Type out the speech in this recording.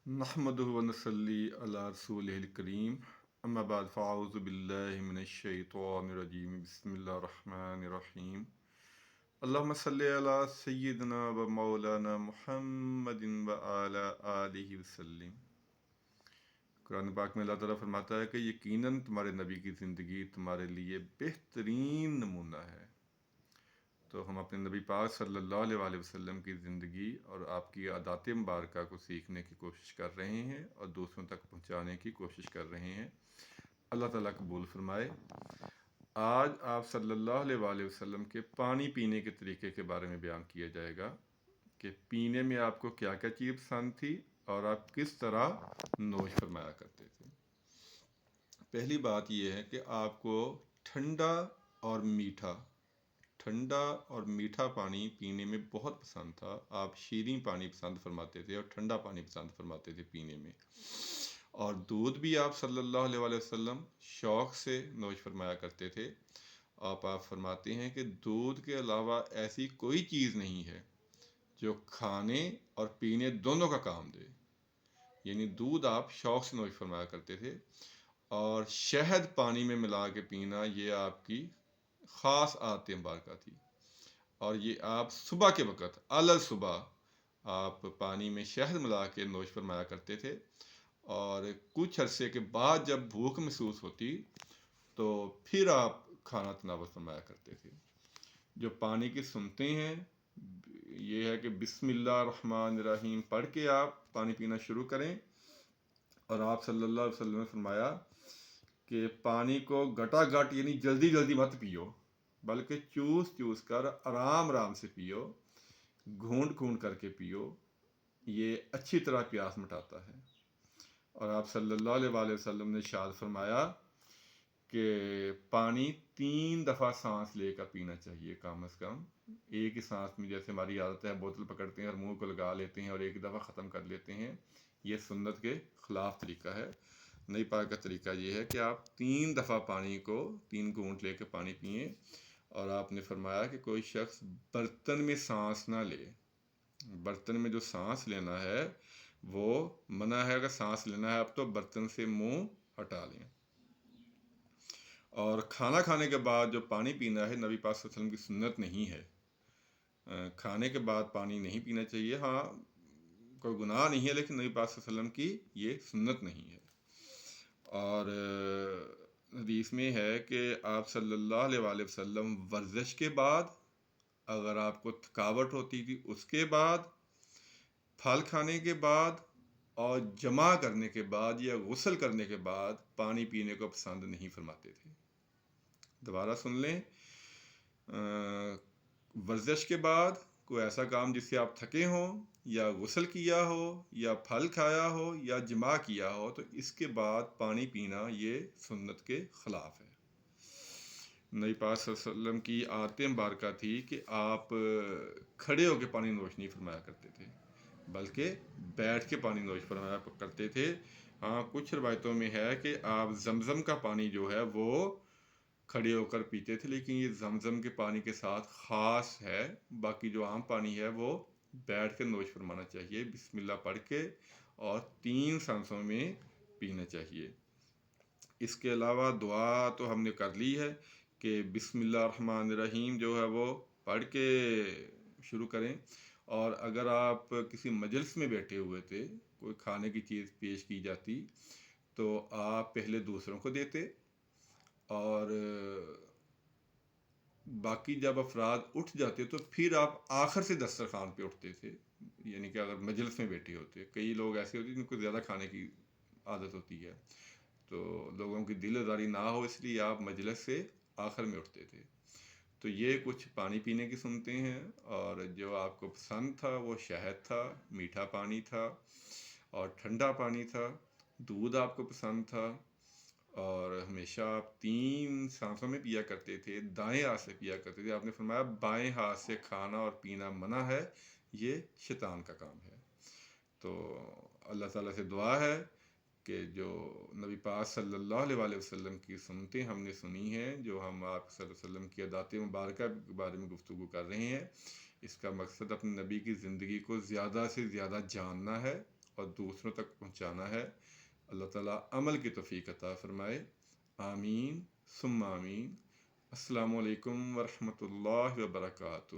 नहमदुहु व नसल्ली अला रसूलिहिल करीम अम्मा बाद फ़अऊज़ु बिल्लाहि मिनश शैतानिर रजीम बिस्मिल्लाहिर रहमानिर रहीम अल्लाहुम्मा सल्लि अला सय्यिदिना व मौलाना मुहम्मदिन व अला आलिहि वसल्लम। कुरान पाक में अल्लाह ताला फरमाता है कि यकीनन तुम्हारे नबी की ज़िंदगी तुम्हारे लिए बेहतरीन नमूना है। तो हम अपने नबी पाक सल्लल्लाहु अलैहि वसल्लम की ज़िंदगी और आपकी आदात मुबारका को सीखने की कोशिश कर रहे हैं और दूसरों तक पहुंचाने की कोशिश कर रहे हैं। अल्लाह ताला कबूल फरमाए। आज आप सल्लल्लाहु अलैहि वसल्लम के पानी पीने के तरीके के बारे में बयान किया जाएगा कि पीने में आपको क्या क्या चीज़ पसंद थी और आप किस तरह नोश फरमाया करते थे। पहली बात यह है कि आपको ठंडा और मीठा पानी पीने में बहुत पसंद था। आप शीरीं पानी पसंद फरमाते थे और ठंडा पानी पसंद फरमाते थे पीने में। और दूध भी आप सल्लल्लाहु अलैहि वसल्लम शौक़ से नोश फरमाया करते थे। आप फरमाते हैं कि दूध के अलावा ऐसी कोई चीज़ नहीं है जो खाने और पीने दोनों का काम दे। यानी दूध आप शौक़ से नोश फरमाया करते थे। और शहद पानी में मिला के पीना ये आपकी ख़ास आदत मुबारक थी। और ये आप सुबह के वक़्त अलग सुबह आप पानी में शहद मिला के नोश फरमाया करते थे। और कुछ अरसे के बाद जब भूख महसूस होती तो फिर आप खाना तनावल फरमाया करते थे। जो पानी की सुनते हैं ये है कि बिस्मिल्लाह रहमान रहीम पढ़ के आप पानी पीना शुरू करें। और आप सल्लल्लाहु अलैहि वसल्लम ने फरमाया कि पानी को गटागट यानी जल्दी जल्दी मत पियो, बल्कि चूस चूस कर आराम आराम से पियो, घूंट घूंट करके पियो। ये अच्छी तरह प्यास मिटाता है। और आप सल्लल्लाहु अलैहि वसल्लम ने इरशाद फरमाया कि पानी 3 दफ़ा सांस लेकर पीना चाहिए कम से कम। एक ही सांस में जैसे हमारी आदत है बोतल पकड़ते हैं और मुंह को लगा लेते हैं और एक दफ़ा ख़त्म कर लेते हैं, ये सुन्नत के ख़िलाफ़ तरीका है। नबी पाक का तरीका ये है कि आप 3 दफ़ा पानी को 3 घूंट लेकर पानी पिए। और आपने फरमाया कि कोई शख्स बर्तन में सांस ना ले। बर्तन में जो सांस लेना है वो मना है। अगर सांस लेना है आप तो बर्तन से मुंह हटा लें। और खाना खाने के बाद जो पानी पीना है नबी पाक सल्लल्लाहु अलैहि वसल्लम की सुन्नत नहीं है। खाने के बाद पानी नहीं पीना चाहिए। हाँ, कोई गुनाह नहीं है, लेकिन नबी पाक सल्लल्लाहु अलैहि वसल्लम की ये सुन्नत नहीं है। और हदीस में है कि आप सल्लल्लाहु अलैहि वसल्लम वर्जिश के बाद, अगर आपको थकावट होती थी उसके बाद, फल खाने के बाद और जमा करने के बाद या गुस्ल करने के बाद पानी पीने को पसंद नहीं फरमाते थे। दोबारा सुन लें, वर्जिश के बाद कोई ऐसा काम जिससे आप थके हों या गुस्ल किया हो या फल खाया हो या जमा किया हो तो इसके बाद पानी पीना ये सुन्नत के ख़िलाफ़ है। नबी पाक सल्लल्लाहु अलैहि वसल्लम की आदत मुबारक थी कि आप खड़े होकर पानी नोश नहीं फरमाया करते थे, बल्कि बैठ के पानी नोश फरमाया करते थे। हाँ, कुछ रवायतों में है कि आप जमज़म का पानी जो है वो खड़े होकर पीते थे, लेकिन ये जमज़म के पानी के साथ ख़ास है। बाकी जो आम पानी है वो बैठ के नोश फरमाना चाहिए, बिस्मिल्लाह पढ़ के, और 3 सांसों में पीना चाहिए। इसके अलावा दुआ तो हमने कर ली है कि बिस्मिल्लाह रहमान रहीम जो है वो पढ़ के शुरू करें। और अगर आप किसी मजलिस में बैठे हुए थे, कोई खाने की चीज़ पेश की जाती तो आप पहले दूसरों को देते और बाकी जब अफराद उठ जाते तो फिर आप आखिर से दस्तरखान पे उठते थे। यानी कि अगर मजलिस में बैठे होते, कई लोग ऐसे होते जिनको ज़्यादा खाने की आदत होती है तो लोगों की दिल आज़ारी ना हो इसलिए आप मजलिस से आखिर में उठते थे। तो ये कुछ पानी पीने की सुनते हैं। और जो आपको पसंद था वो शहद था, मीठा पानी था और ठंडा पानी था। दूध आपको पसंद था और हमेशा आप 3 सांसों में पिया करते थे, दाएं हाथ से पिया करते थे। आपने फरमाया बाएं हाथ से खाना और पीना मना है, ये शैतान का काम है। तो अल्लाह ताला से दुआ है कि जो नबी पाक सल्लल्लाहु अलैहि वसल्लम की सुन्नतें हमने सुनी हैं, जो हम आप सल्लल्लाहु अलैहि वसल्लम की आदत मुबारक के बारे में गुफ्तगू कर रहे हैं, इसका मकसद अपने नबी की ज़िंदगी को ज़्यादा से ज़्यादा जानना है اور دوسروں تک پہنچانا ہے۔ اللہ تعالیٰ عمل کی توفیق عطا فرمائے، آمین ثم آمین۔ السلام علیکم ورحمۃ اللہ وبرکاتہ۔